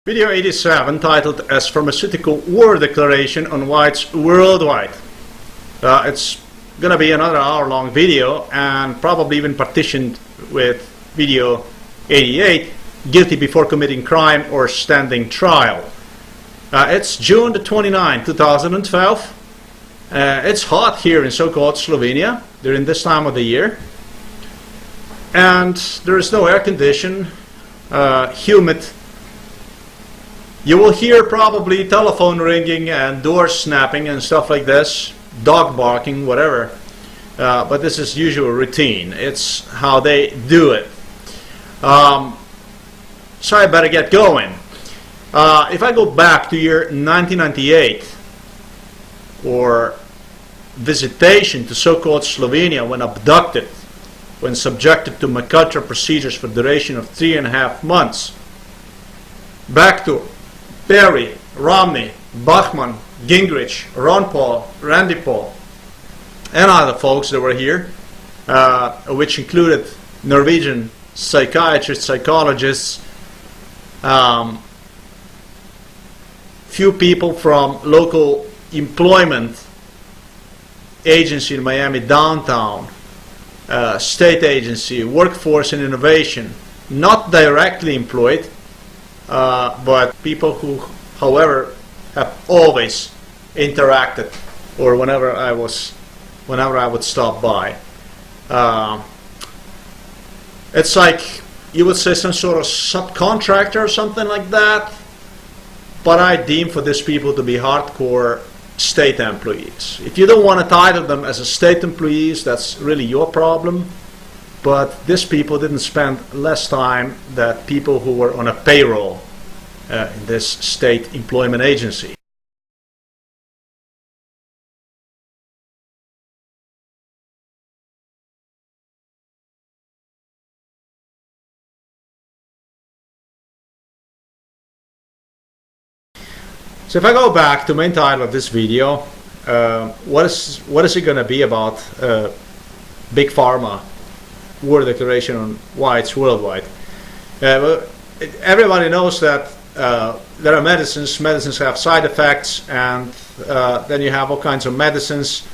Video 87, titled as Pharmaceutical War Declaration on Whites Worldwide. It's going to be another hour-long video and probably even partitioned with video 88, Guilty Before Committing Crime or Standing Trial. It's June the 29th, 2012. It's hot here in so-called Slovenia during this time of the year. And there is no air condition, humid. You will hear probably telephone ringing and doors snapping and stuff like this, dog barking, whatever. But this is usual routine. It's how they do it. So I better get going. If I go back to year 1998, or visitation to so-called Slovenia when abducted, when subjected to McCulloch procedures for duration of 3.5 months, back to Perry, Romney, Bachmann, Gingrich, Ron Paul, Randy Paul, and other folks that were here, which included Norwegian psychiatrists, psychologists, few people from local employment agency in Miami downtown, state agency, workforce and innovation, not directly employed, but people who, however, have always interacted, or whenever I would stop by. It's like you would say some sort of subcontractor or something like that, but I deem for these people to be hardcore state employees. If you don't want to title them as a state employees, that's really your problem. But these people didn't spend less time than people who were on a payroll in this state employment agency. So if I go back to the main title of this video, what is it going to be about Big Pharma War Declaration on Whites Worldwide? Well, everybody knows that there are medicines have side effects, and then you have all kinds of medicines,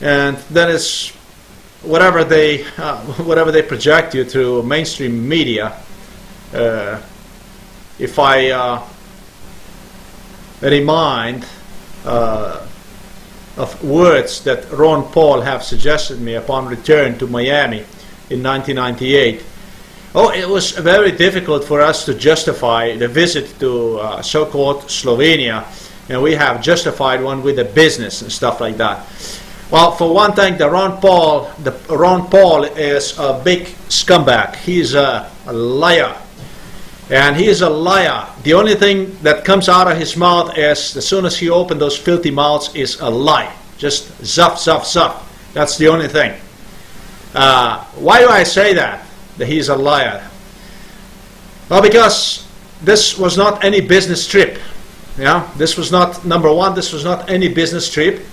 and then it's whatever they project you through mainstream media. If I remind of words that Ron Paul have suggested me upon return to Miami in 1998. Oh, it was very difficult for us to justify the visit to so-called Slovenia, and we have justified one with a business and stuff like that. Well, for one thing, Ron Paul is a big scumbag. He's a liar. And he is a liar. The only thing that comes out of his mouth is, as soon as he opens those filthy mouths, is a lie. Just zuff, zuff, zuff. That's the only thing. Why do I say that he's a liar? Well, because this was not any business trip. Yeah, this was not, number one, this was not any business trip.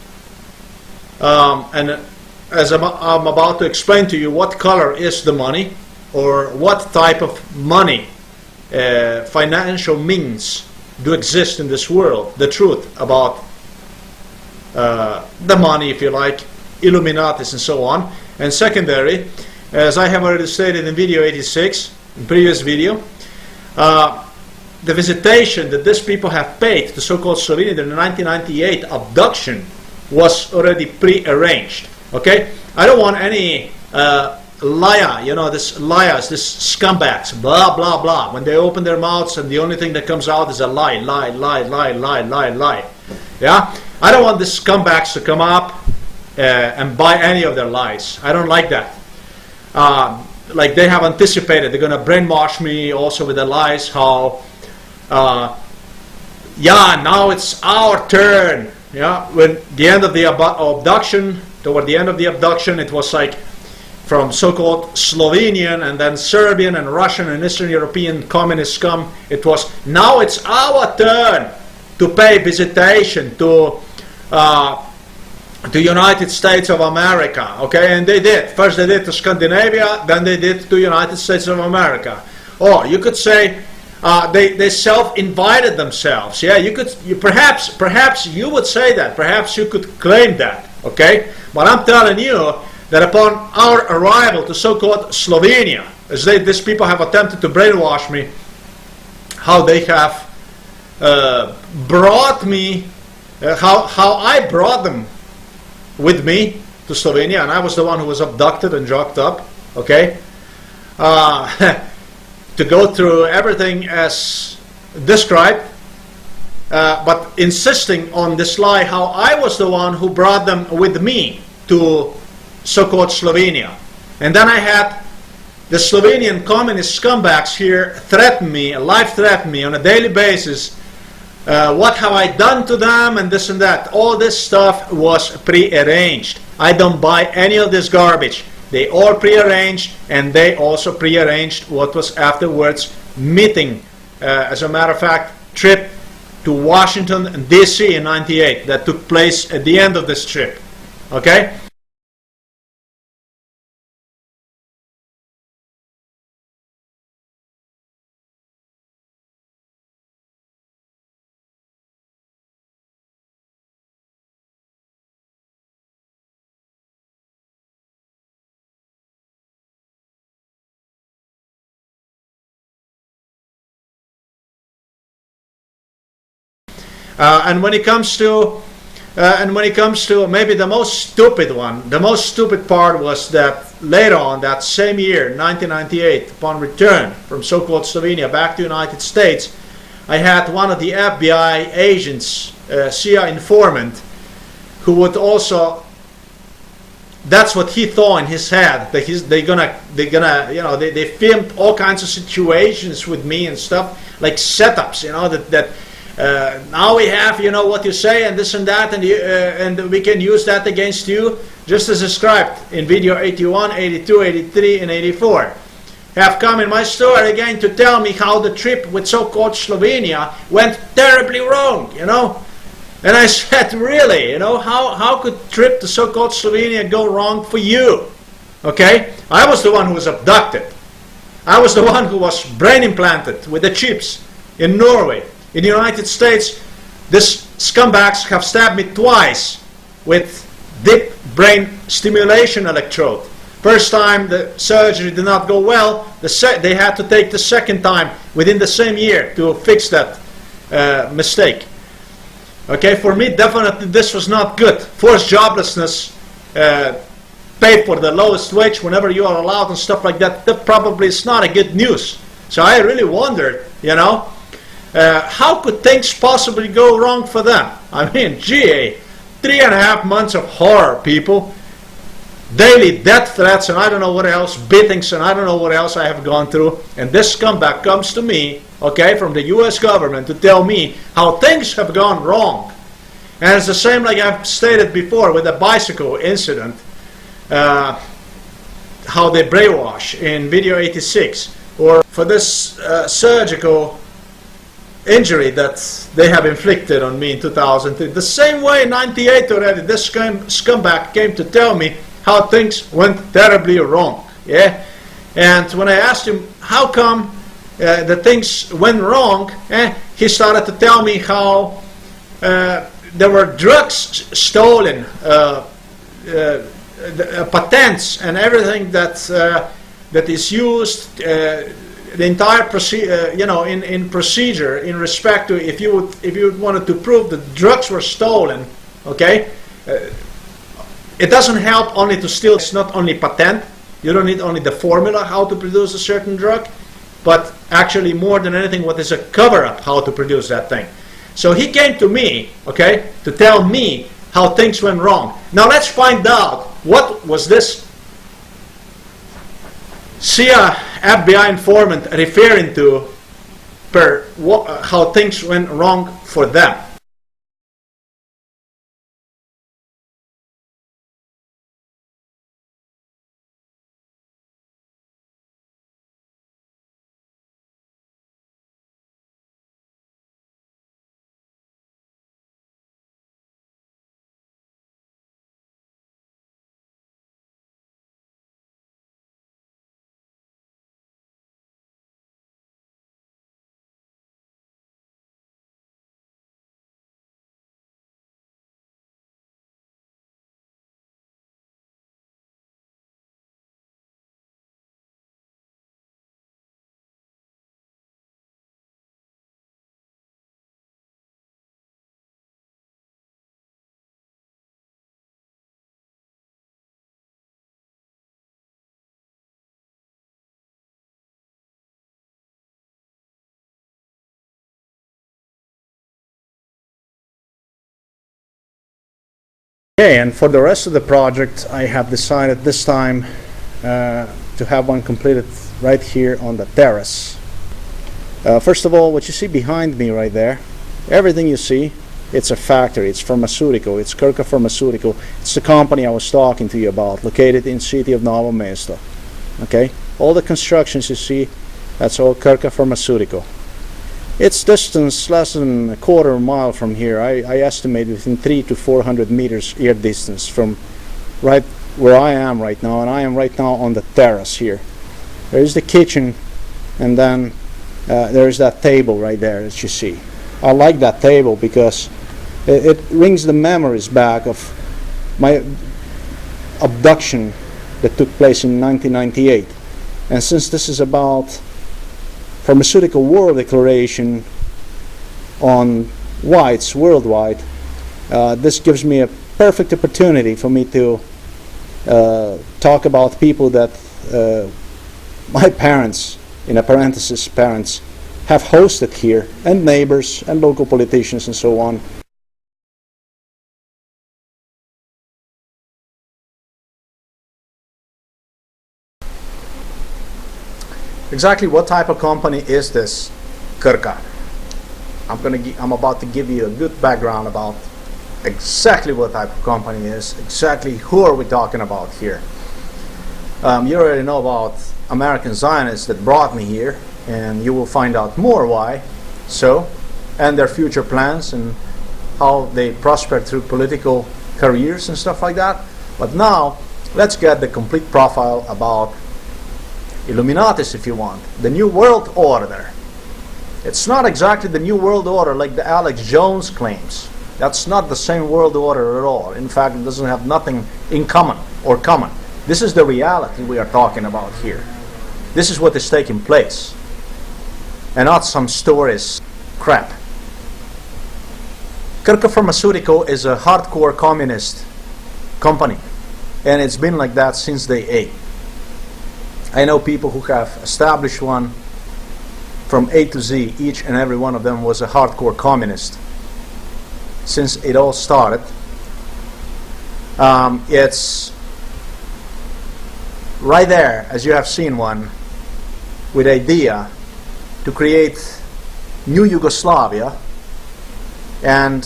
And as I'm about to explain to you what color is the money, or what type of money, financial means do exist in this world, the truth about the money, if you like, Illuminatis and so on. And secondary, as I have already stated in video 86, in previous video, the visitation that these people have paid to so-called Slovenia in the 1998 abduction was already pre-arranged. Okay, I don't want any liar, you know, this liars, this scumbags, blah, blah, blah. When they open their mouths and the only thing that comes out is a lie, lie, lie, lie, lie, lie, lie. Yeah? I don't want these scumbags to come up and buy any of their lies. I don't like that. Like they have anticipated, they're going to brainwash me also with the lies, how, yeah, now it's our turn. Yeah? When the end of the abduction, toward the end of the abduction, it was like, from so-called Slovenian and then Serbian and Russian and Eastern European communist scum, it was, now it's our turn to pay visitation to United States of America. Okay, and they did. First they did to Scandinavia, then they did to United States of America. Or you could say, They self-invited themselves. Yeah, perhaps you would say that. Perhaps you could claim that. Okay, but I'm telling you that upon our arrival to so-called Slovenia, as these people have attempted to brainwash me, how they have brought me, how I brought them with me to Slovenia, and I was the one who was abducted and drugged up. Okay. To go through everything as described, but insisting on this lie, how I was the one who brought them with me to so-called Slovenia. And then I had the Slovenian communist scumbags here threaten me, life threaten me on a daily basis. What have I done to them and this and that. All this stuff was pre-arranged. I don't buy any of this garbage. They all pre-arranged, and they also pre-arranged what was afterwards meeting, as a matter of fact, trip to Washington D.C. in '98 that took place at the end of this trip. Okay? And when it comes to maybe the most stupid one, the most stupid part was that later on that same year, 1998, upon return from so-called Slovenia back to the United States, I had one of the FBI agents, CIA informant, who would also, that's what he thought in his head, that they're gonna, you know, they filmed all kinds of situations with me and stuff, like setups, you know, that now we have, you know, what you say and this and that, and we can use that against you, just as described in video 81, 82, 83, and 84. Have come in my story again to tell me how the trip with so-called Slovenia went terribly wrong, you know. And I said, really, you know, how could trip to so-called Slovenia go wrong for you? Okay, I was the one who was abducted. I was the one who was brain implanted with the chips in Norway. In the United States, these scumbags have stabbed me twice with deep brain stimulation electrode. First time the surgery did not go well, they had to take the second time within the same year to fix that mistake. Okay, for me definitely this was not good. Forced joblessness, pay for the lowest wage whenever you are allowed and stuff like that, that probably is not a good news. So I really wondered, you know, how could things possibly go wrong for them? I mean, gee, 3.5 months of horror, people. Daily death threats and I don't know what else, beatings and I don't know what else I have gone through. And this scumbag comes to me, okay, from the US government to tell me how things have gone wrong. And it's the same like I've stated before with the bicycle incident, how they brainwash in video 86. Or for this surgical injury that they have inflicted on me in 2003. The same way in '98 already, this scumbag came to tell me how things went terribly wrong. Yeah, and when I asked him how come the things went wrong, he started to tell me how there were drugs stolen, patents and everything that is used. The entire procedure, you know, in procedure in respect to if you wanted to prove that drugs were stolen, okay, it doesn't help only to steal. It's not only patent. You don't need only the formula how to produce a certain drug, but actually more than anything, what is a cover-up how to produce that thing. So he came to me, okay, to tell me how things went wrong. Now let's find out what was this CIA FBI informant referring to how things went wrong for them. Okay, and for the rest of the project, I have decided this time to have one completed right here on the terrace. First of all, what you see behind me right there, everything you see, it's a factory, it's pharmaceutical, it's Kirka Pharmaceutical. It's the company I was talking to you about, located in the city of Novo Mesto. Okay, all the constructions you see, that's all Kirka Pharmaceutical. It's distance less than a quarter mile from here. I estimate within 300 to 400 meters air distance from right where I am right now, and I am right now on the terrace here. There's the kitchen, and then there's that table right there that you see. I like that table because it brings the memories back of my abduction that took place in 1998. And since this is about Pharmaceutical War Declaration on whites worldwide, this gives me a perfect opportunity for me to talk about people that my parents, in a parenthesis parents, have hosted here, and neighbors and local politicians and so on. Exactly what type of company is this Kirka? I'm about to give you a good background about exactly what type of company it is, exactly who are we talking about here. You already know about American Zionists that brought me here, and you will find out more why so, and their future plans and how they prospered through political careers and stuff like that. But now let's get the complete profile about Illuminatis, if you want, the New World Order. It's not exactly the New World Order like the Alex Jones claims. That's not the same world order at all. In fact, it doesn't have nothing in common or common. This is the reality we are talking about here. This is what is taking place, and not some stories crap. Kirka Pharmaceutical is a hardcore communist company, and it's been like that since day 8. I know people who have established one from A to Z. Each and every one of them was a hardcore communist since it all started. It's right there, as you have seen one, with idea to create new Yugoslavia, and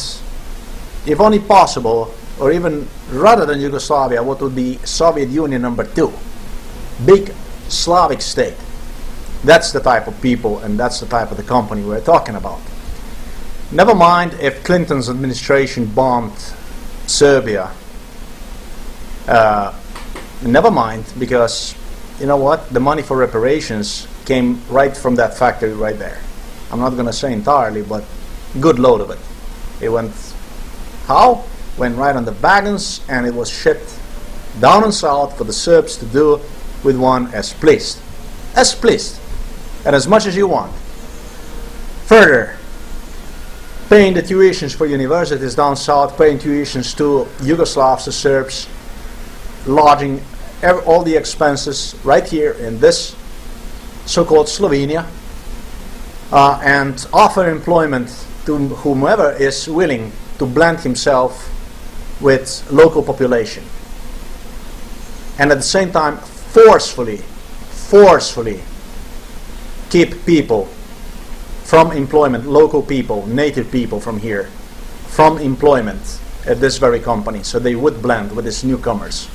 if only possible, or even rather than Yugoslavia, what would be Soviet Union number 2, big Slavic state. That's the type of people, and that's the type of the company we're talking about. Never mind if Clinton's administration bombed Serbia. Never mind, because you know what? The money for reparations came right from that factory right there. I'm not going to say entirely, but good load of it. It went, how? Went right on the wagons, and it was shipped down and south for the Serbs to do with one as pleased. As pleased. And as much as you want. Further, paying the tuitions for universities down south, paying tuitions to Yugoslavs, to Serbs, lodging, all the expenses right here in this so-called Slovenia, and offer employment to whomever is willing to blend himself with local population, and at the same time forcefully keep people from employment, local people, native people from here, from employment at this very company, so they would blend with these newcomers.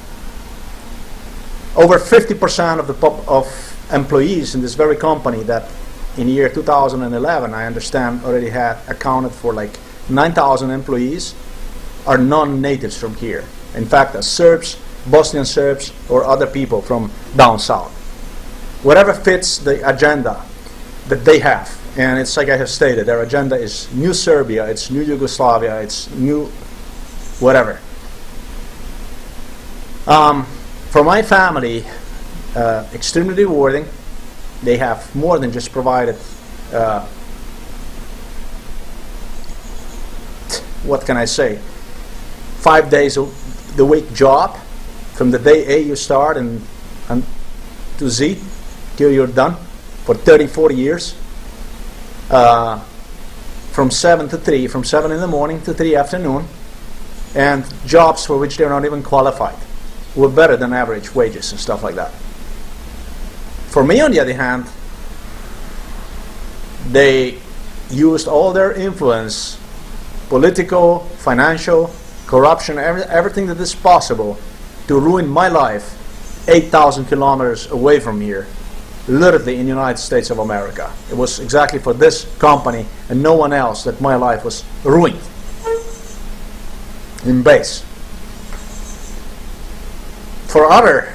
Over 50% of employees in this very company that in the year 2011, I understand, already had accounted for like 9,000 employees, are non-natives from here. In fact, as Serbs, Bosnian Serbs, or other people from down south. Whatever fits the agenda that they have. And it's like I have stated, their agenda is new Serbia, it's new Yugoslavia, it's new whatever. For my family, extremely rewarding. They have more than just provided, what can I say, 5 days the week job, from the day A you start and to Z till you're done for 30, 40 years. From 7 to 3, from 7 in the morning to 3 afternoon. and jobs for which they're not even qualified, were better than average wages and stuff like that. For me, on the other hand, they used all their influence, political, financial, corruption, everything that is possible, to ruin my life 8,000 kilometers away from here, literally in the United States of America. It was exactly for this company and no one else that my life was ruined in base. For other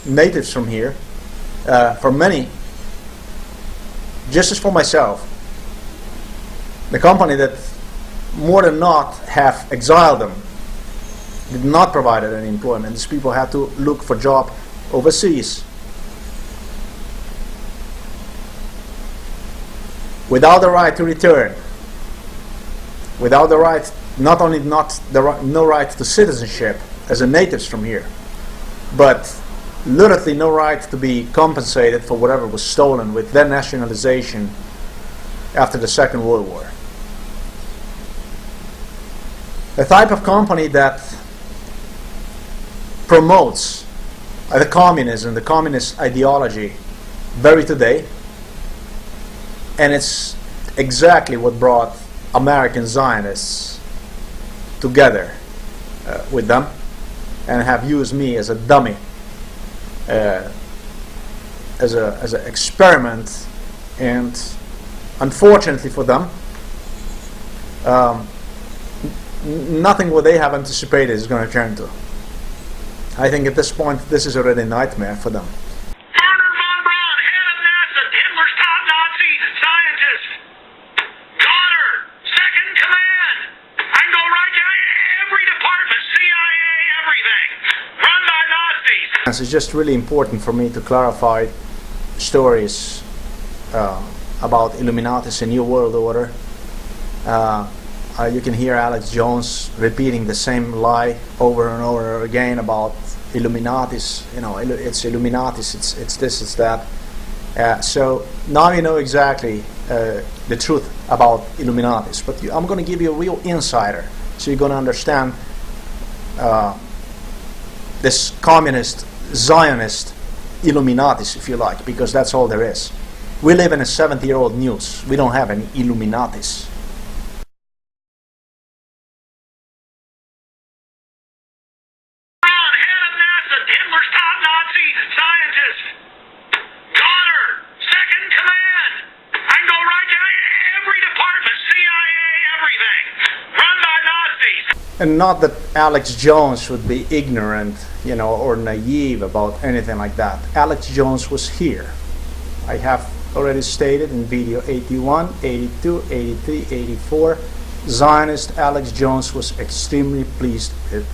natives from here, for many, just as for myself, the company that more than not have exiled them did not provide any employment. These people had to look for job overseas. Without the right to return, without the right, not only no right to citizenship as a natives from here, but literally no right to be compensated for whatever was stolen with their nationalization after the Second World War. A type of company that promotes the communism, the communist ideology very today, and it's exactly what brought American Zionists together with them, and have used me as a dummy, as an experiment, and unfortunately for them, nothing what they have anticipated is going to turn to. I think at this point this is already a nightmare for them. Werner von Braun, head of NASA, Hitler's top Nazi scientist. Goddard, second command. I can go right down every department, CIA, everything. Run by Nazis. It's just really important for me to clarify stories about Illuminati's and New World Order. You can hear Alex Jones repeating the same lie over and over again about Illuminatis. You know, it's Illuminatis, it's this, it's that. So now you know exactly the truth about Illuminatis. But I'm going to give you a real insider, so you're going to understand this communist, Zionist Illuminatis, if you like, because that's all there is. We live in a 70-year-old news. We don't have any Illuminatis. Braun, head of NASA, Hitler's top Nazi scientist. Goddard, second command. I can go right down every department, CIA, everything. Run by Nazis. And not that Alex Jones would be ignorant, you know, or naive about anything like that. Alex Jones was here. I have already stated in video 81, 82, 83, 84, Zionist Alex Jones was extremely pleased with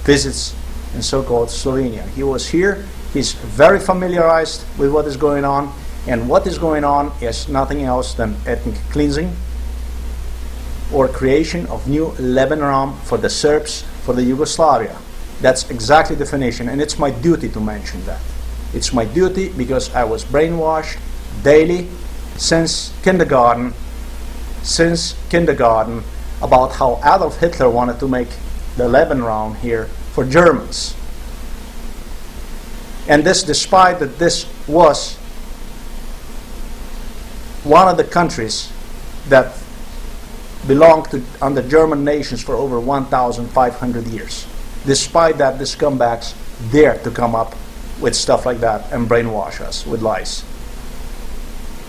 visits in so-called Slovenia. He was here, he's very familiarized with what is going on, and what is going on is nothing else than ethnic cleansing or creation of new Lebanon for the Serbs, for the Yugoslavia. That's exactly the definition, and it's my duty to mention that. It's my duty because I was brainwashed daily since kindergarten about how Adolf Hitler wanted to make the Lebanon here for Germans. And this despite that this was one of the countries that belonged to under German nations for over 1,500 years. Despite that, the scumbags dared to come up with stuff like that and brainwash us with lies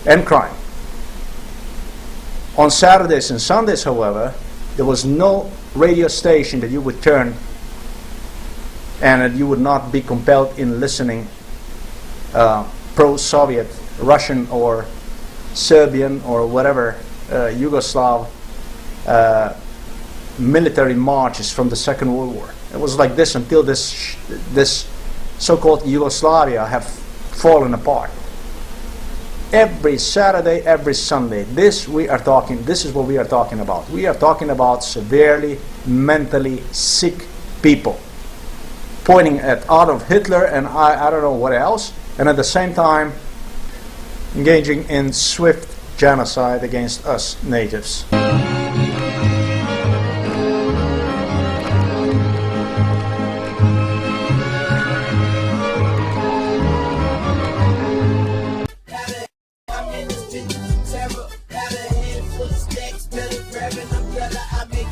and crime. On Saturdays and Sundays, however, there was no radio station that you would turn and that you would not be compelled in listening pro-Soviet, Russian or Serbian or whatever Yugoslav military marches from the Second World War. It was like this until this so-called Yugoslavia have fallen apart. Every Saturday, every Sunday, this is what we are talking about. We are talking about severely mentally sick people, pointing at Adolf Hitler and I don't know what else, and at the same time engaging in swift genocide against us natives.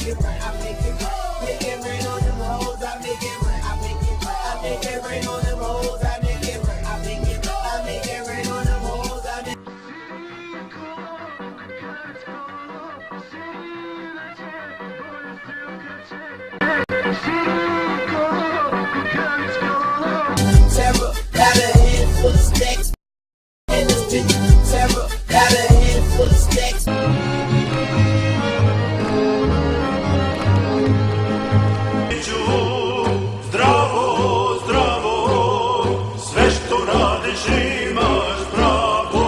it right. I make it right. Make it rain on them hoes. I make it right. I make it right. I make it rain on them hoes. I make it right. I make it right. I make it rain on them hoes. I make terror, got a head full of stacks. In this bitch, terror, got a head full of stacks. Zdravo, zdravo, sve što radiš imaš pravo.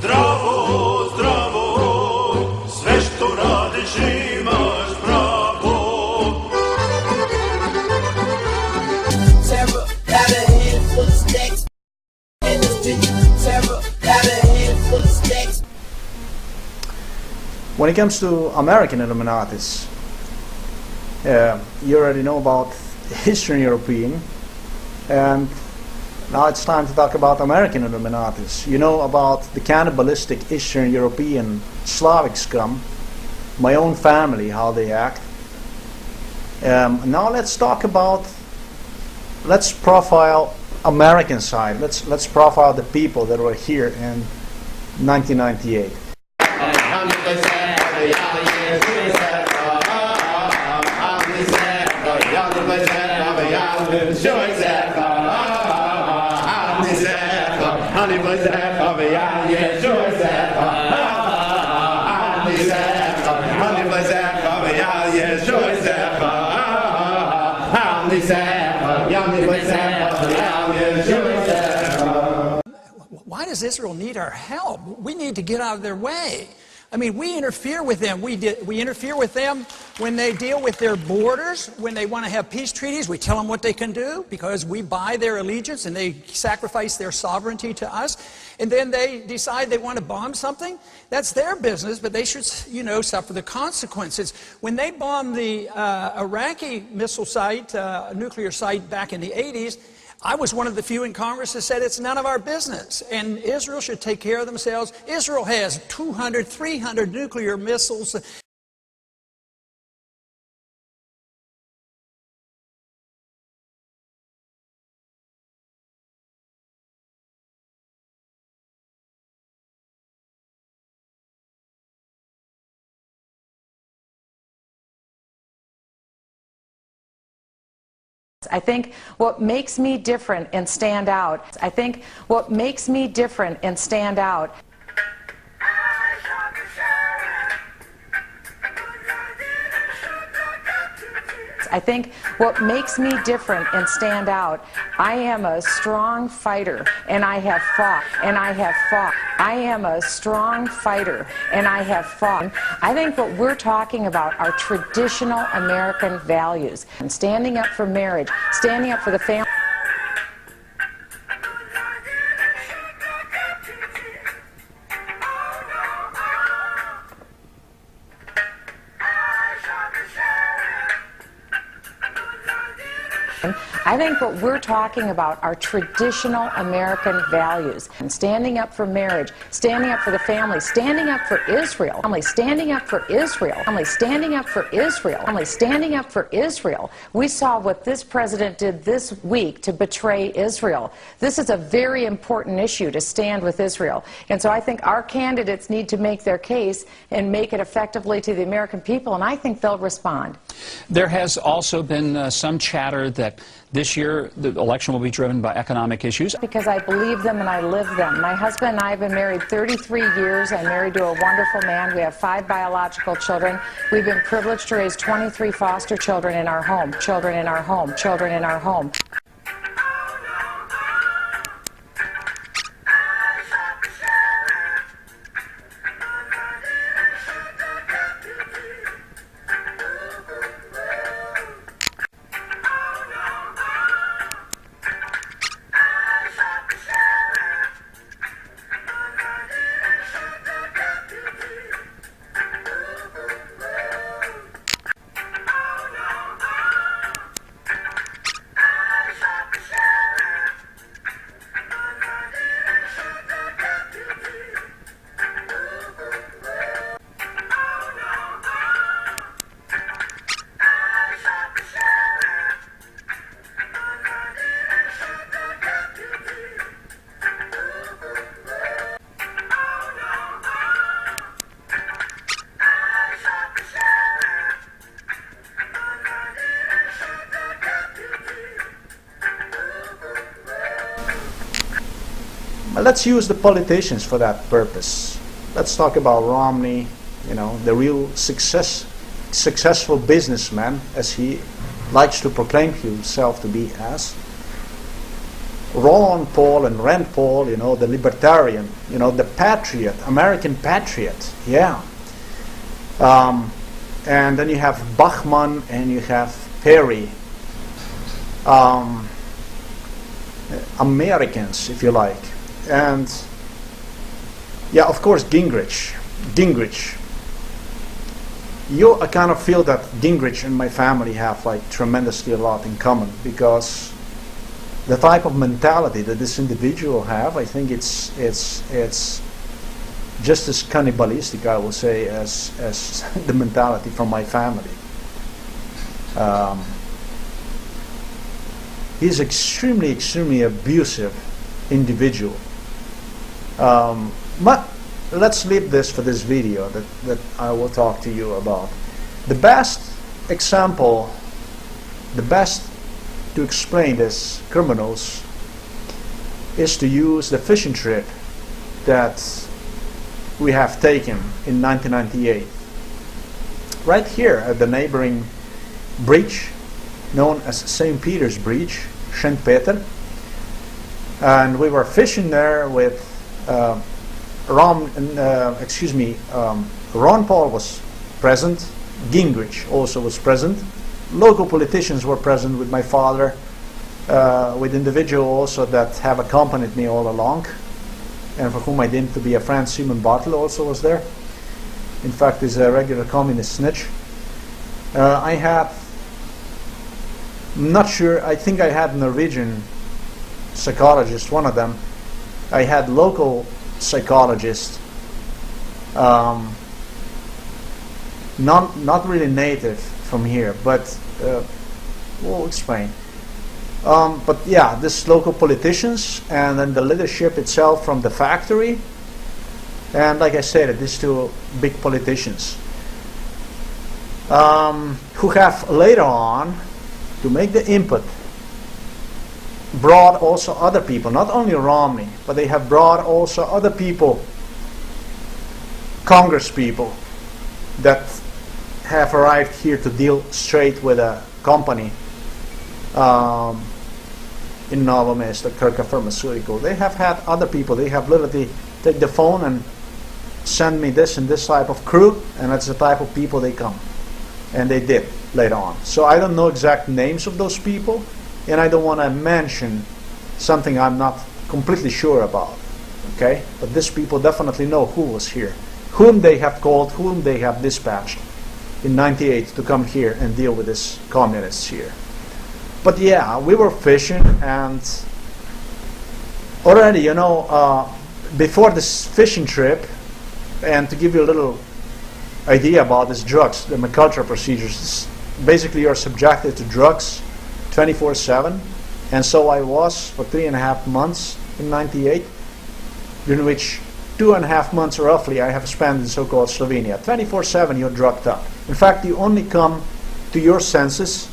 Zdravo, zdravo, sve što radiš imaš pravo. Terror, got a head full of stacks. In this bitch, terror, got a head full of stacks. When it comes to American Illuminatis, you already know about Eastern European, and now it's time to talk about American Illuminatis. You know about the cannibalistic Eastern European Slavic scum, my own family, how they act. Now let's talk about, let's profile American side. Let's profile the people that were here in 1998. Why does Israel need our help? We need to get out of their way. I mean, we interfere with them. We interfere with them when they deal with their borders, when they want to have peace treaties. We tell them what they can do because we buy their allegiance and they sacrifice their sovereignty to us. And then they decide they want to bomb something. That's their business, but they should, suffer the consequences. When they bombed the Iraqi missile site, nuclear site back in the 80s, I was one of the few in Congress that said it's none of our business, and Israel should take care of themselves. Israel has 200, 300 nuclear missiles. I think what makes me different and stand out, I think what makes me different and stand out I think what makes me different and stand out, I am a strong fighter, and I have fought, and I have fought. I am a strong fighter, and I have fought. I think what we're talking about are traditional American values, and standing up for marriage, standing up for the family. I think what we're talking about are traditional American values. And standing up for marriage, standing up for the family, standing up for Israel, standing up for Israel, standing up for Israel, standing up for Israel. We saw what this president did this week to betray Israel. This is a very important issue to stand with Israel. And so I think our candidates need to make their case and make it effectively to the American people, and I think they'll respond. There has also been some chatter that this year the election will be driven by economic issues. Because I believe them and I live them. My husband and I have been married 33 years. I'm married to a wonderful man. We have 5 biological children. We've been privileged to raise 23 foster children in our home. Children in our home. Children in our home. Let's use the politicians for that purpose. Let's talk about Romney, you know, the real successful businessman, as he likes to proclaim himself to be as. Ron Paul and Rand Paul, you know, the libertarian, you know, the patriot, American patriot, yeah. And then you have Bachmann and you have Perry. Americans, if you like. And yeah, of course, Gingrich. I kind of feel that Gingrich and my family have like tremendously a lot in common, because the type of mentality that this individual have, I think it's just as cannibalistic, I will say, as the mentality from my family. He's extremely abusive individual. But let's leave this for this video that I will talk to you about. The best example, the best to explain these criminals is to use the fishing trip that we have taken in 1998. Right here at the neighboring bridge known as St. Peter's Bridge, St. Peter. And we were fishing there with Ron Paul was present, Gingrich also was present, local politicians were present with my father, with individuals also that have accompanied me all along, and for whom I deemed to be a friend. Simon Bartle also was there. In fact, he's a regular communist snitch. I had, not sure, I think I had Norwegian psychologist, one of them. I had local psychologist, not really native from here, but we'll explain. But yeah, this local politicians, and then the leadership itself from the factory, and like I said, these two big politicians, who have later on, to make the input, brought also other people, not only Romney, but they have brought also other people, Congress people, that have arrived here to deal straight with a company in Nova Mesta, Kirka Pharmaceutical. They have had other people. They have literally take the phone and send me this and this type of crew, and that's the type of people they come. And they did later on. So I don't know exact names of those people, and I don't want to mention something I'm not completely sure about. Okay? But these people definitely know who was here, whom they have called, whom they have dispatched in '98 to come here and deal with these communists here. But yeah, we were fishing, and already, you know, before this fishing trip, and to give you a little idea about these drugs, the McCullough procedures, basically you're subjected to drugs 24/7, and so I was for 3.5 months in '98, during which 2.5 months roughly I have spent in so-called Slovenia. 24/7 you're drugged up. In fact, you only come to your senses,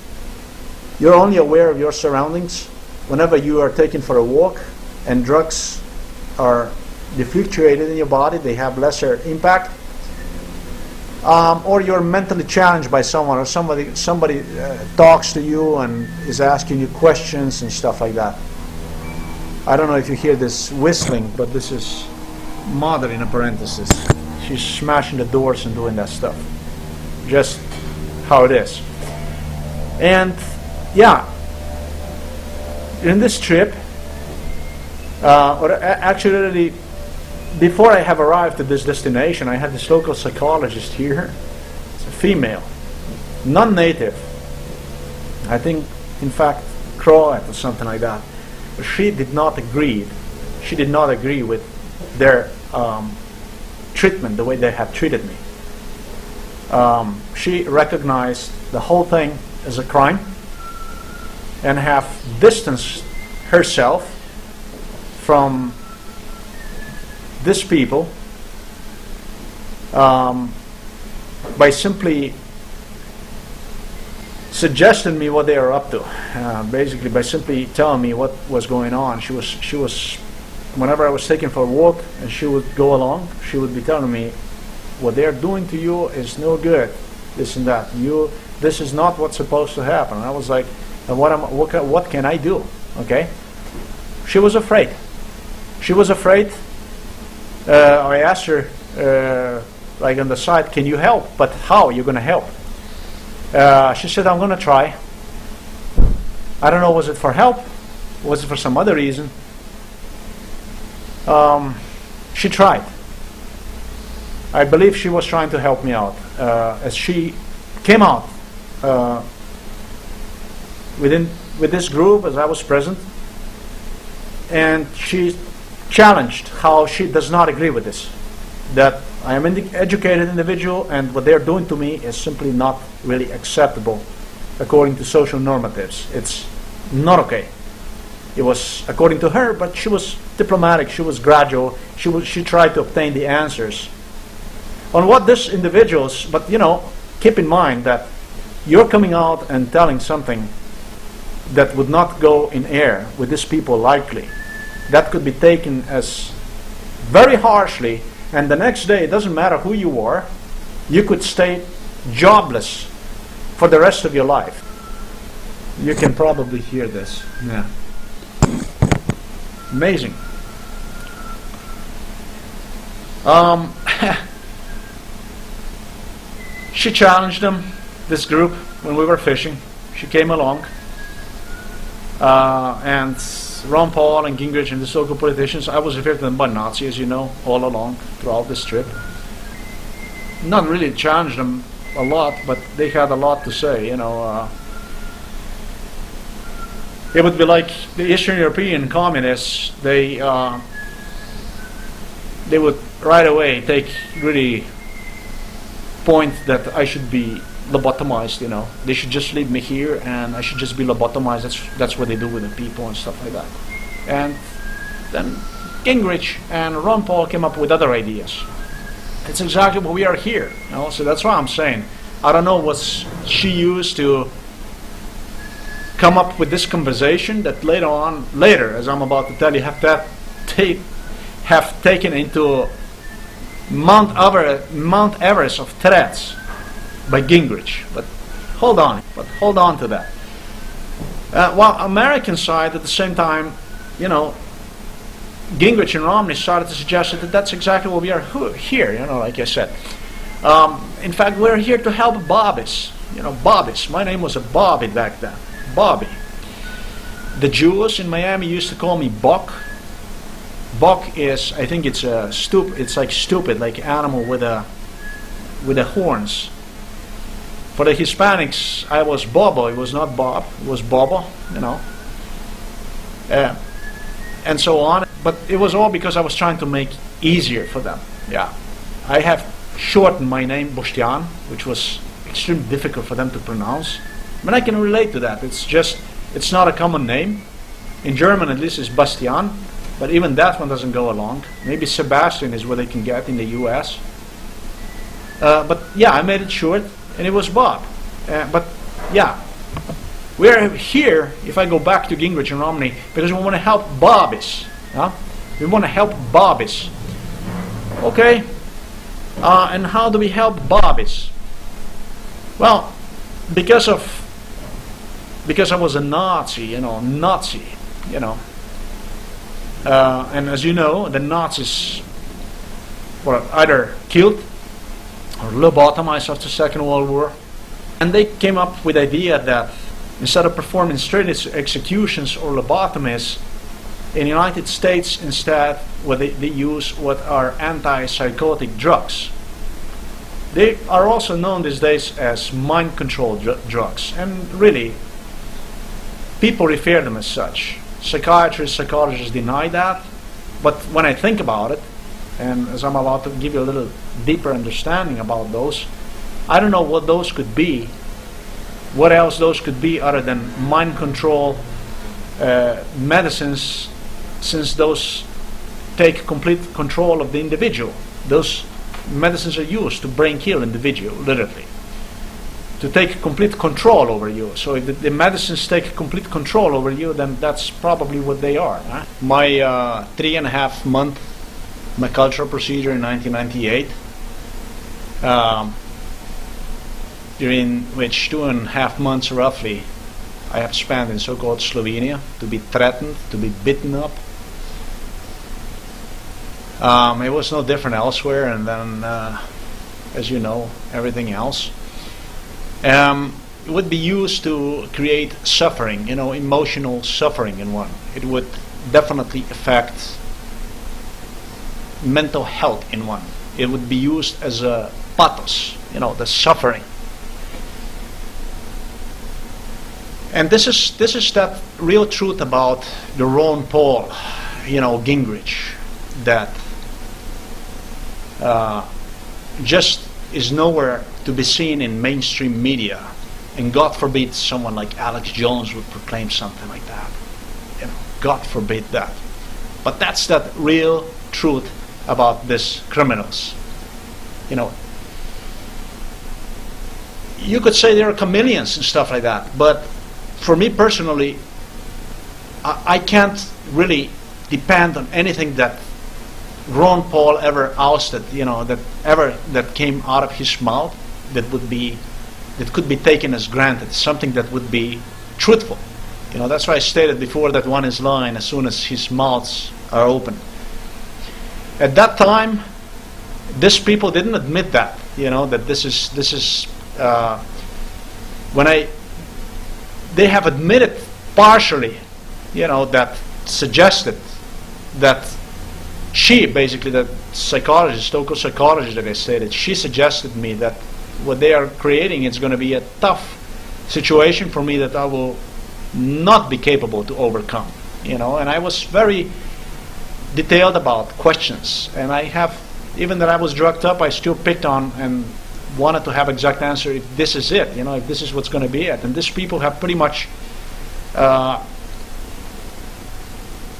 you're only aware of your surroundings whenever you are taken for a walk, and drugs are defluctuated in your body, they have lesser impact. Or you're mentally challenged by someone, or somebody talks to you and is asking you questions and stuff like that. I don't know if you hear this whistling, but this is mother in a parenthesis. She's smashing the doors and doing that stuff. Just how it is. And yeah, in this trip, or actually before I have arrived at this destination, I had this local psychologist here. It's a female, non-native. I think, in fact, Croat or something like that. But she did not agree. She did not agree with their treatment, the way they have treated me. She recognized the whole thing as a crime and have distanced herself from these people by simply suggesting me what they are up to. Basically, by simply telling me what was going on. She was whenever I was taken for a walk and she would go along, she would be telling me, what they're doing to you is no good, this and that. This is not what's supposed to happen. And I was like, what can I do? Okay? She was afraid. She was afraid. I asked her, like on the side, can you help? But how are you going to help? She said, I'm going to try. I don't know, was it for help? Was it for some other reason? She tried. I believe she was trying to help me out. As she came out with this group, as I was present, and she challenged how she does not agree with this. That I am an educated individual, and what they're doing to me is simply not really acceptable according to social normatives. It's not okay. It was according to her, but she was diplomatic, she was gradual, she tried to obtain the answers. On what this individuals, but keep in mind that you're coming out and telling something that would not go in air with these people likely. That could be taken as very harshly, and the next day, it doesn't matter who you are, you could stay jobless for the rest of your life. You can probably hear this. Yeah. Amazing. She challenged them, this group, when we were fishing. She came along. And Ron Paul and Gingrich and the local politicians, I was referred to them by Nazi, as you know, all along throughout this trip. Not really challenged them a lot, but they had a lot to say, It would be like the Eastern European communists. They would right away take really point that I should be lobotomized. They should just leave me here and I should just be lobotomized. That's what they do with the people and stuff like that. And then Gingrich and Ron Paul came up with other ideas. It's exactly what we are here. So that's why I'm saying I don't know what she used to come up with this conversation that later, as I'm about to tell you, have taken into Mount Everest of threats by Gingrich. But hold on to that. While American side, at the same time, Gingrich and Romney started to suggest that that's exactly what we are here. Like I said. In fact, we're here to help Bobbies. Bobbies. My name was a Bobby back then. Bobby. The Jews in Miami used to call me Buck. Buck is, I think it's like stupid, like animal with the horns. For the Hispanics, I was Bobo. It was not Bob. It was Bobo. And so on. But it was all because I was trying to make easier for them. Yeah, I have shortened my name Bostian, which was extremely difficult for them to pronounce. I mean, I can relate to that. It's not a common name. In German, at least, it's Bastian, but even that one doesn't go along. Maybe Sebastian is what they can get in the U.S. But yeah, I made it short, and it was Bob. But yeah, we're here, if I go back to Gingrich and Romney, because we want to help Bobbies. We want to help Bobbies. Okay, and how do we help Bobbies? Well, because I was a Nazi, and as you know, the Nazis were either killed or lobotomized after the Second World War, and they came up with the idea that instead of performing straight executions or lobotomies, in the United States instead, they use what are antipsychotic drugs. They are also known these days as mind control drugs, and really, people refer them as such. Psychiatrists, psychologists deny that, but when I think about it, and as I'm about to give you a little deeper understanding about those, I don't know what those could be, what else those could be other than mind control medicines, since those take complete control of the individual. Those medicines are used to brain kill individual, literally. to take complete control over you. So if the medicines take complete control over you, then that's probably what they are. Huh? My 3.5 month my cultural procedure in 1998, during which 2.5 months roughly I have spent in so-called Slovenia, to be threatened, to be beaten up. It was no different elsewhere, and then, as you know, everything else. It would be used to create suffering, emotional suffering in one. It would definitely affect mental health in one. It would be used as a pathos, the suffering. And this is that real truth about the Ron Paul, Gingrich, that just is nowhere to be seen in mainstream media. And God forbid someone like Alex Jones would proclaim something like that. God forbid that. But that's that real truth about these criminals. You could say they're chameleons and stuff like that, but for me personally, I can't really depend on anything that Ron Paul ever ousted, that came out of his mouth, that could be taken as granted, something that would be truthful. That's why I stated before that one is lying as soon as his mouths are open. At that time, these people didn't admit that, that this is when they have admitted partially, that suggested that she, basically, the psychologist, local psychologist that I stated, she suggested me that what they are creating is going to be a tough situation for me that I will not be capable to overcome, and I was very detailed about questions, and I have, even that I was drugged up, I still picked on and wanted to have exact answer if this is it, if this is what's going to be it. And these people have pretty much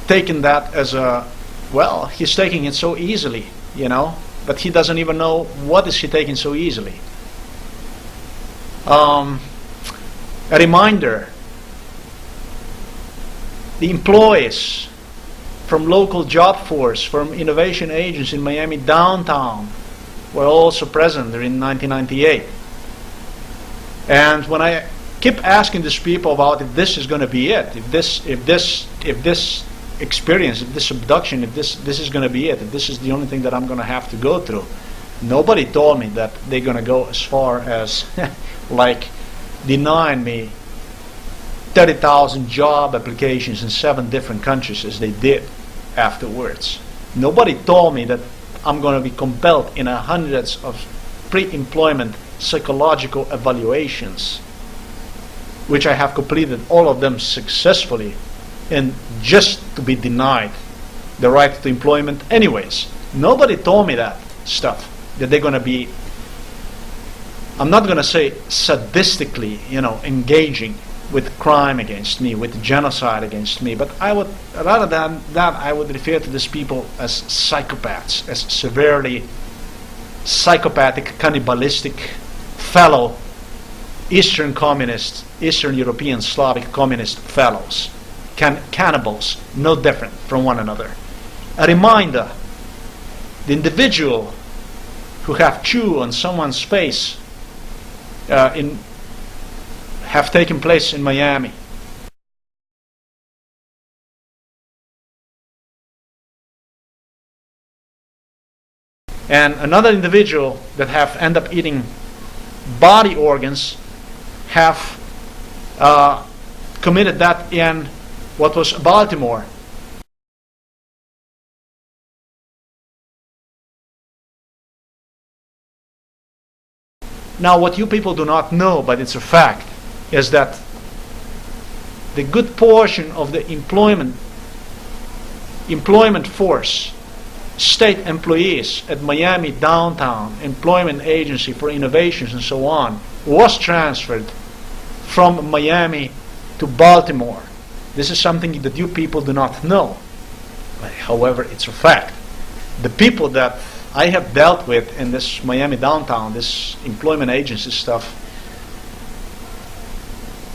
taken that as he's taking it so easily, but he doesn't even know what is he taking so easily. A reminder, the employees from local job force, from innovation agents in Miami downtown were also present during 1998. And when I keep asking these people about if this is going to be it, if this experience, if this abduction, if this is going to be it, if this is the only thing that I'm going to have to go through, nobody told me that they're going to go as far as like denying me 30,000 job applications in 7 different countries as they did afterwards. Nobody told me that I'm going to be compelled in hundreds of pre-employment psychological evaluations, which I have completed all of them successfully, and just to be denied the right to employment anyways. Nobody told me that stuff, that they're going to be, I'm not going to say sadistically, engaging with crime against me, with genocide against me, but I would, rather than that, I would refer to these people as psychopaths, as severely psychopathic, cannibalistic, fellow Eastern communist, Eastern European Slavic communist fellows, cannibals, no different from one another. A reminder, the individual who have chewed on someone's face have taken place in Miami. And another individual that have end up eating body organs have committed that in what was Baltimore. Now, what you people do not know, but it's a fact, is that the good portion of the employment force, state employees at Miami downtown, employment agency for innovations and so on, was transferred from Miami to Baltimore. This is something that you people do not know. However, it's a fact. The people that I have dealt with in this Miami downtown, this employment agency stuff,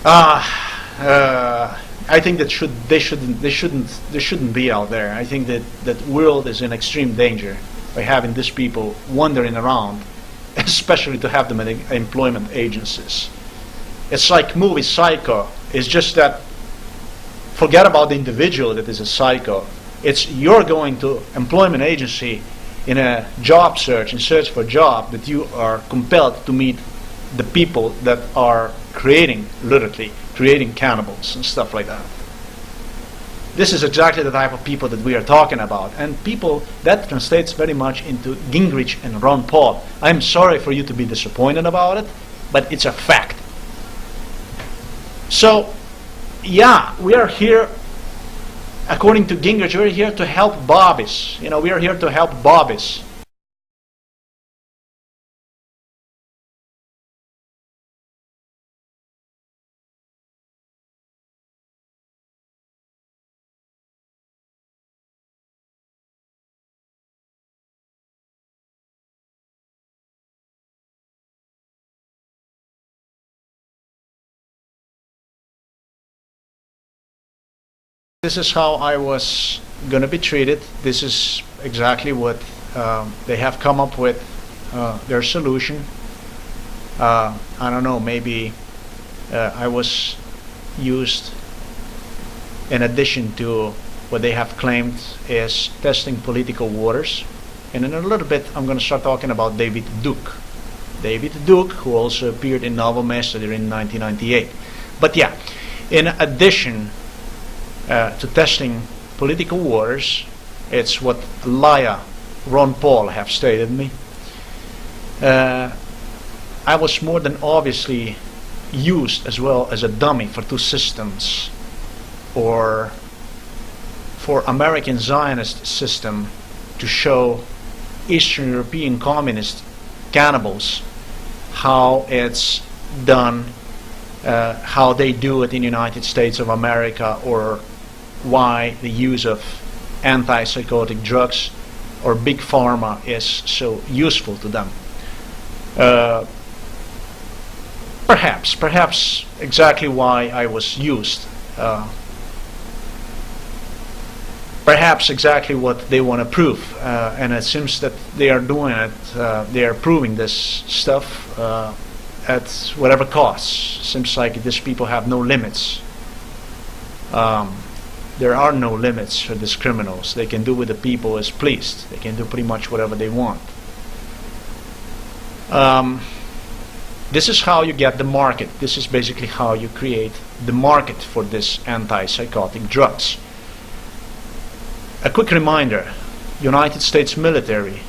I think that they shouldn't be out there. I think that world is in extreme danger by having these people wandering around, especially to have them in employment agencies. It's like movie Psycho. It's just that forget about the individual that is a psycho. It's you're going to employment agency in a job search, in search for a job, that you are compelled to meet the people that are literally creating cannibals and stuff like that. This is exactly the type of people that we are talking about, and people that translates very much into Gingrich and Ron Paul. I'm sorry for you to be disappointed about it, but it's a fact. So, yeah, we are here, according to Gingrich, we're here to help Bobbies. You know, we are here to help Bobbies. This is how I was going to be treated. This is exactly what they have come up with, their solution. I don't know, maybe I was used in addition to what they have claimed is testing political waters. And in a little bit, I'm going to start talking about David Duke. David Duke, who also appeared in Novo Mesto in 1998. But yeah, in addition to testing political waters, it's what Laya, Ron Paul have stated me. I was more than obviously used as well as a dummy for two systems, or for American Zionist system to show Eastern European communist cannibals how it's done, how they do it in the United States of America, or why the use of antipsychotic drugs or big pharma is so useful to them. Perhaps exactly why I was used. Perhaps exactly what they want to prove, and it seems that they are doing it. They are proving this stuff at whatever cost. Seems like these people have no limits. There are no limits for these criminals. They can do with the people as pleased. They can do pretty much whatever they want. This is how you get the market. This is basically how you create the market for these antipsychotic drugs. A quick reminder, United States military,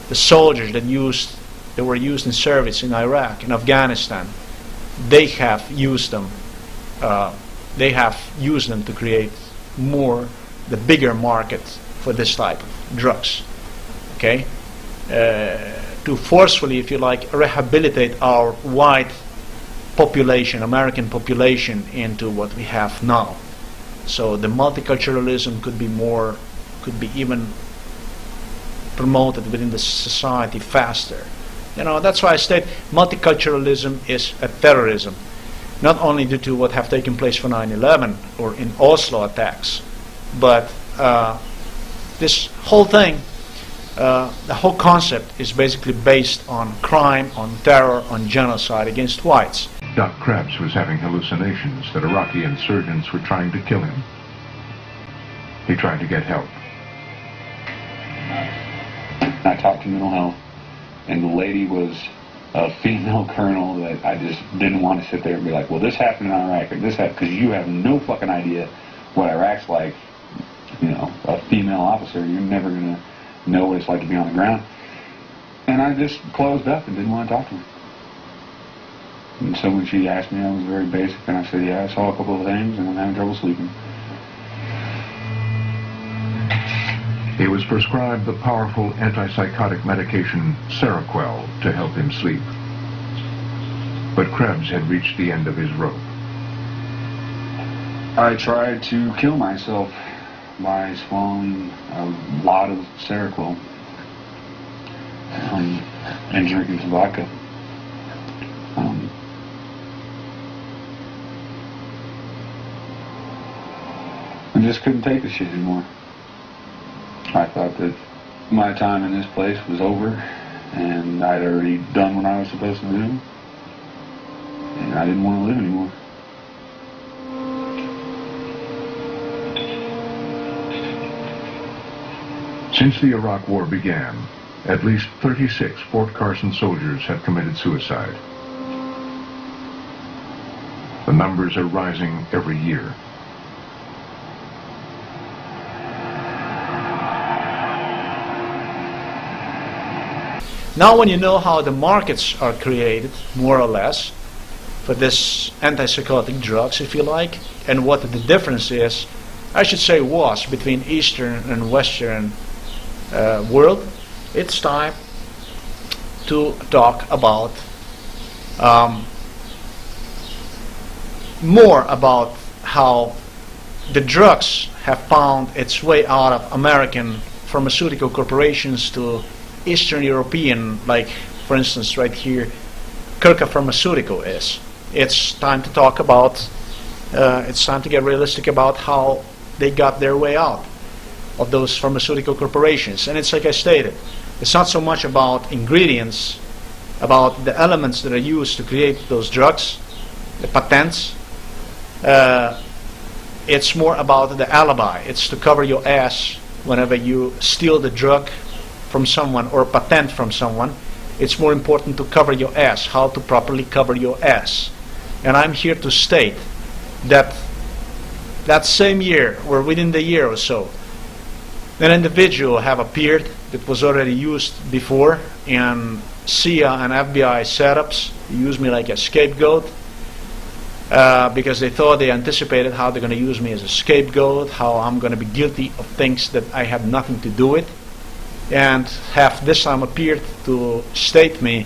the soldiers that were used in service in Iraq and Afghanistan, they have used them. They have used them to create the bigger market for this type of drugs. Okay, to forcefully, if you like, rehabilitate our white population, American population, into what we have now. So the multiculturalism could be even promoted within the society faster. You know, that's why I state multiculturalism is a terrorism. Not only due to what have taken place for 9/11 or in Oslo attacks, but this whole thing, the whole concept is basically based on crime, on terror, on genocide against whites. Doc Krebs was having hallucinations that Iraqi insurgents were trying to kill him. He tried to get help. I talked to mental health, and the lady was a female colonel that I just didn't want to sit there and be like, well, this happened in Iraq, or this happened, because you have no fucking idea what Iraq's like. You know, a female officer, you're never going to know what it's like to be on the ground. And I just closed up and didn't want to talk to her. And so when she asked me, I was very basic, and I said, yeah, I saw a couple of things, and I'm having trouble sleeping. He was prescribed the powerful antipsychotic medication Seroquel to help him sleep. But Krebs had reached the end of his rope. I tried to kill myself by swallowing a lot of Seroquel and drinking some vodka. I just couldn't take the shit anymore. I thought that my time in this place was over, and I'd already done what I was supposed to do, and I didn't want to live anymore. Since the Iraq War began, at least 36 Fort Carson soldiers have committed suicide. The numbers are rising every year. Now when you know how the markets are created, more or less, for this antipsychotic drugs, if you like, and what the difference is, I should say was, between Eastern and Western world, it's time to talk about more about how the drugs have found its way out of American pharmaceutical corporations to Eastern European, like for instance right here Kirka Pharmaceutical is. It's time to talk about, it's time to get realistic about how they got their way out of those pharmaceutical corporations. And it's like I stated, it's not so much about ingredients, about the elements that are used to create those drugs, the patents. It's more about the alibi. It's to cover your ass whenever you steal the drug from someone or patent from someone. It's more important to cover your ass, how to properly cover your ass. And I'm here to state that that same year, or within the year or so, an individual have appeared that was already used before in CIA and FBI setups. They used me like a scapegoat because they thought, they anticipated how they're going to use me as a scapegoat, how I'm going to be guilty of things that I have nothing to do with, and have this time appeared to state me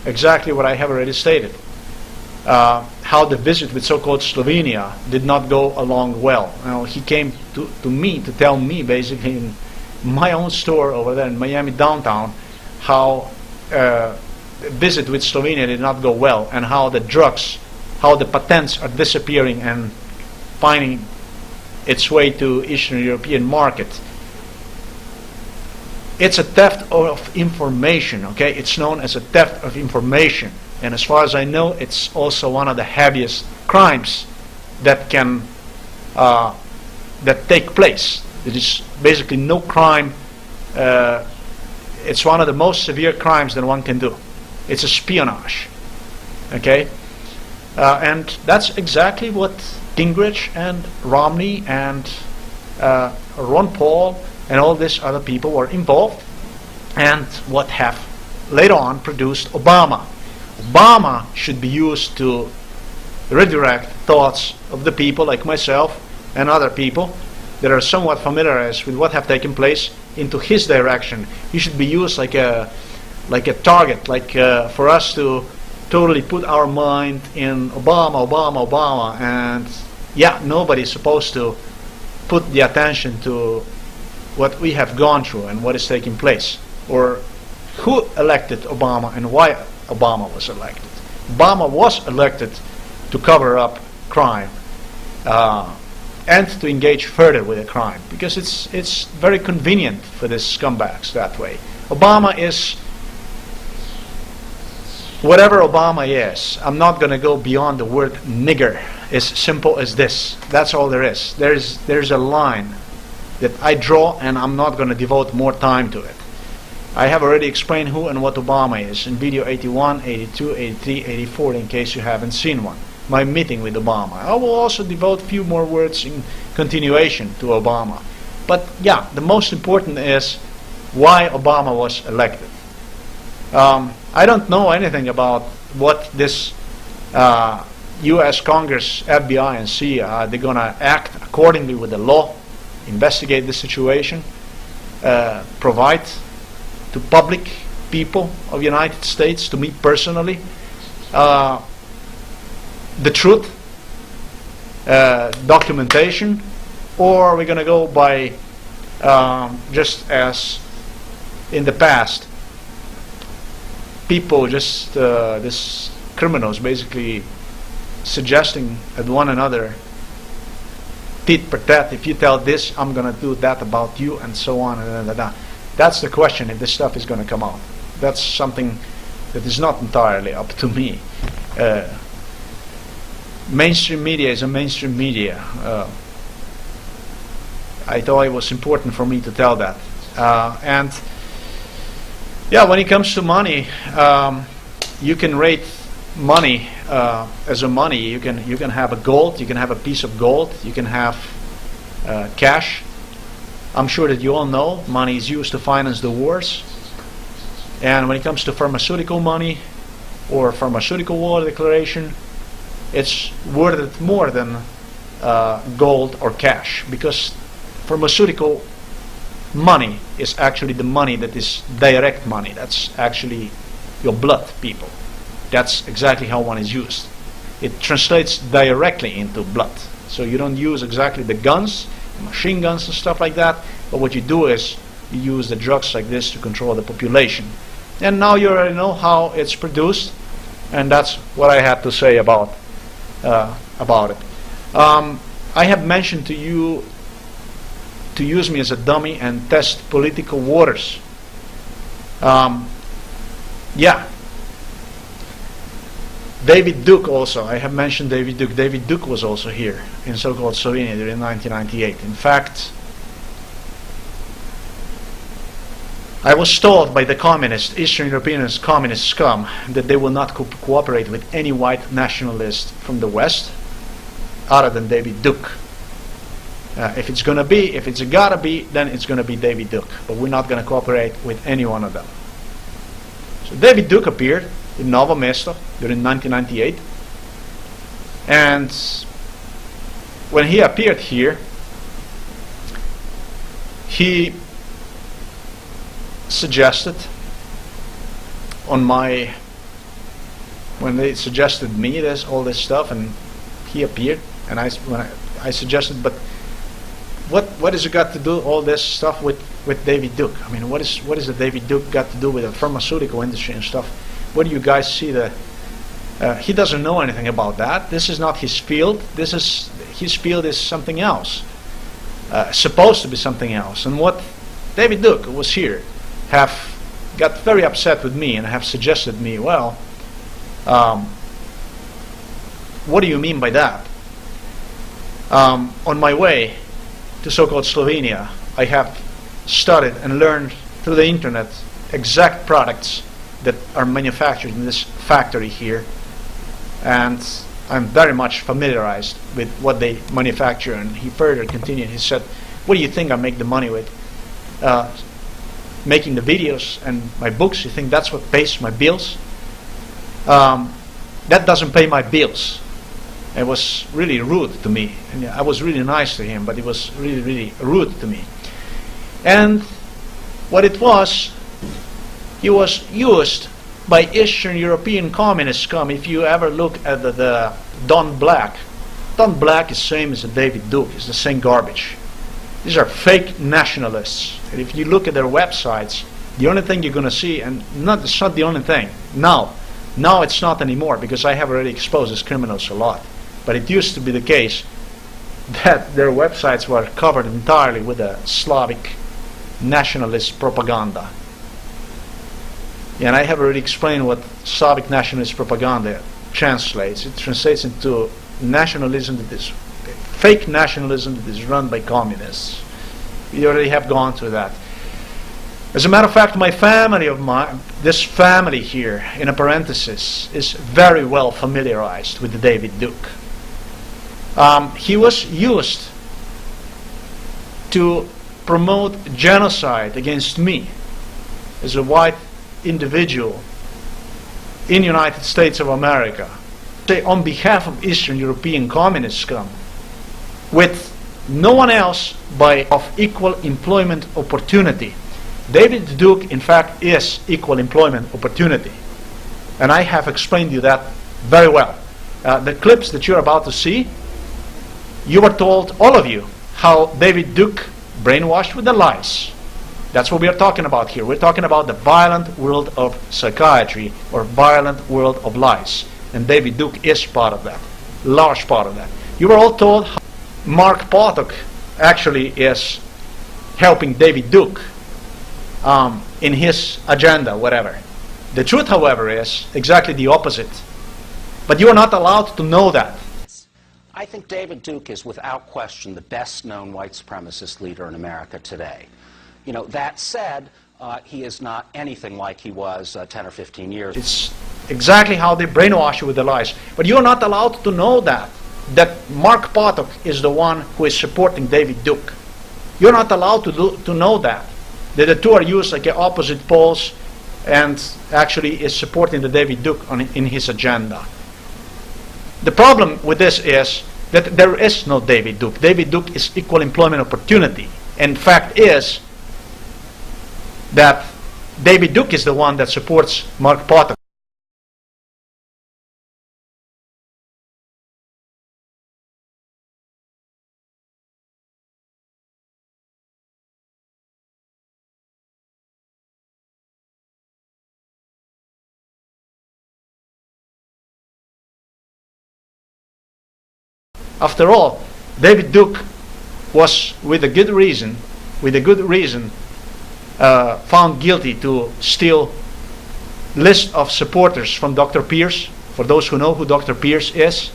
exactly what I have already stated. How the visit with so-called Slovenia did not go along well. Now, he came to me to tell me, basically in my own store over there in Miami downtown, how the visit with Slovenia did not go well, and how the drugs, how the patents are disappearing and finding its way to Eastern European market. It's a theft of information, okay? It's known as a theft of information. And as far as I know, it's also one of the heaviest crimes that can that take place. There is basically no crime. It's one of the most severe crimes that one can do. It's espionage. Okay, and that's exactly what Gingrich and Romney and Ron Paul and all these other people were involved, and what have later on produced Obama. Obama should be used to redirect thoughts of the people like myself and other people that are somewhat familiarized with what have taken place into his direction. He should be used like a target, like for us to totally put our mind in Obama, and yeah, nobody's supposed to put the attention to what we have gone through and what is taking place, or who elected Obama and why Obama was elected. Obama was elected to cover up crime and to engage further with the crime, because it's very convenient for these scumbags that way. Obama is whatever Obama is. I'm not going to go beyond the word nigger. It's simple as this. That's all there is. There's a line that I draw, and I'm not going to devote more time to it. I have already explained who and what Obama is in video 81, 82, 83, 84, in case you haven't seen one. My meeting with Obama. I will also devote a few more words in continuation to Obama. But yeah, the most important is why Obama was elected. I don't know anything about what this U.S. Congress, FBI, and CIA, they're going to act accordingly with the law, investigate the situation, provide to public people of the United States, to me personally, the truth, documentation, or we're going to go by just as in the past, people just, these criminals basically suggesting at one another tit for tat. If you tell this, I'm going to do that about you, and so on, and That's the question, if this stuff is going to come out. That's something that is not entirely up to me. Mainstream media is a mainstream media. I thought it was important for me to tell that. And yeah, when it comes to money, you can rate money as a money. You can have a gold, you can have a piece of gold, you can have cash. I'm sure that you all know money is used to finance the wars. And when it comes to pharmaceutical money or pharmaceutical war declaration, it's worth more than gold or cash, because pharmaceutical money is actually the money that is direct money. That's actually your blood, people. That's exactly how one is used. It translates directly into blood. So you don't use exactly the guns, the machine guns and stuff like that, but what you do is you use the drugs like this to control the population. And now you already know how it's produced, and that's what I had to say about it. I have mentioned to you to use me as a dummy and test political waters. Yeah. David Duke also. I have mentioned David Duke. David Duke was also here in so-called Slovenia during 1998. In fact, I was told by the communist, Eastern European communist scum, that they will not cooperate with any white nationalist from the West other than David Duke. If it's going to be, if it's got to be, then it's going to be David Duke. But we're not going to cooperate with any one of them. So David Duke appeared in Novo Mesto during 1998. And when he appeared here, he suggested when they suggested me all this stuff, and he appeared, and I suggested, but what has it got to do all this stuff with David Duke? I mean, what is the David Duke got to do with the pharmaceutical industry and stuff? What do you guys see that he doesn't know anything about that? This is not his field. His field is something else, supposed to be something else. And what David Duke was here have got very upset with me and have suggested me, well, what do you mean by that? On my way to so-called Slovenia, I have studied and learned through the internet exact products that are manufactured in this factory here, and I'm very much familiarized with what they manufacture. And he further continued, he said, what do you think I make the money with? Making the videos and my books, you think that's what pays my bills? That doesn't pay my bills. It was really rude to me, and I was really nice to him, but it was really, really rude to me. And what it was, he was used by Eastern European communist scum. If you ever look at the Don Black is the same as the David Duke. It's the same garbage. These are fake nationalists. And if you look at their websites, the only thing you're going to see, and it's not the only thing, now it's not anymore, because I have already exposed these criminals a lot. But it used to be the case that their websites were covered entirely with a Slavic nationalist propaganda. And I have already explained what Slavic nationalist propaganda translates. It translates into nationalism that is fake nationalism that is run by communists. We already have gone through that. As a matter of fact, this family here, in a parenthesis, is very well familiarized with the David Duke. He was used to promote genocide against me as a white individual in the United States of America, say on behalf of Eastern European communist scum, with no one else of equal employment opportunity. David Duke, in fact, is equal employment opportunity. And I have explained to you that very well. The clips that you're about to see, you were told, all of you, how David Duke brainwashed with the lies. That's what we are talking about here. We're talking about the violent world of psychiatry, or violent world of lies. And David Duke is part of that, large part of that. You were all told Mark Potok actually is helping David Duke in his agenda, whatever. The truth, however, is exactly the opposite. But you are not allowed to know that. I think David Duke is without question the best known white supremacist leader in America today. You know, that said, he is not anything like he was 10 or 15 years ago. It's exactly how they brainwash you with the lies. But you're not allowed to know that Mark Potok is the one who is supporting David Duke. You're not allowed to know that the two are used like opposite poles and actually is supporting the David Duke in his agenda. The problem with this is that there is no David Duke. David Duke is equal employment opportunity. And fact is that David Duke is the one that supports Mark Potok. After all, David Duke was, with a good reason, found guilty to steal list of supporters from Dr. Pierce. For those who know who Dr. Pierce is,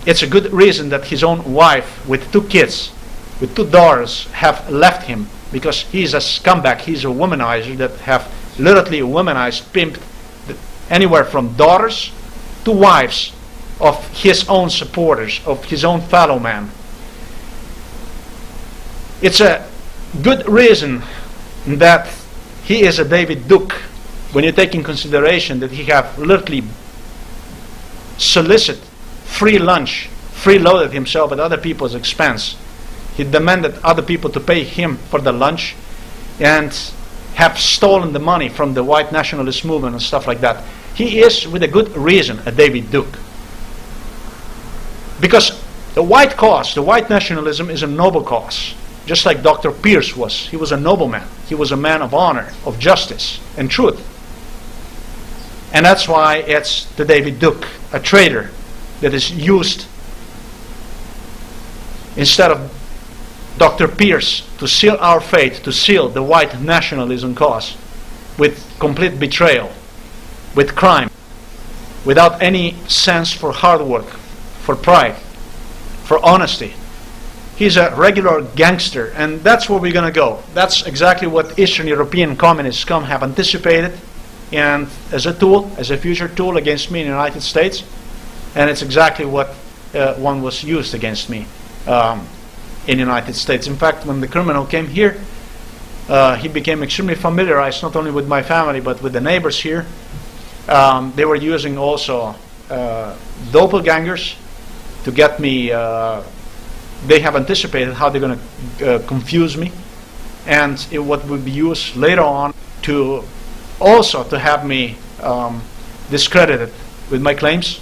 it's a good reason that his own wife, with 2 kids, with 2 daughters, have left him, because he's a scumbag. He's a womanizer that have literally womanized, pimped anywhere from daughters to wives of his own supporters, of his own fellow man. It's a good reason that he is a David Duke, when you take in consideration that he have literally solicited free lunch, freeloaded himself at other people's expense. He demanded other people to pay him for the lunch and have stolen the money from the white nationalist movement and stuff like that. He is, with a good reason, a David Duke. Because the white cause, the white nationalism, is a noble cause. Just like Dr. Pierce was. He was a nobleman. He was a man of honor, of justice, and truth. And that's why it's the David Duke, a traitor, that is used instead of Dr. Pierce to seal our fate, to seal the white nationalism cause with complete betrayal, with crime, without any sense for hard work, for pride, for honesty. He's a regular gangster, and that's where we're going to go. That's exactly what Eastern European communist scum have anticipated, and as a tool, as a future tool against me in the United States, and it's exactly what one was used against me in the United States. In fact, when the criminal came here, he became extremely familiarized not only with my family but with the neighbors here. They were using also doppelgangers to get me. They have anticipated how they're going to confuse me, and what would be used later on to also to have me discredited with my claims.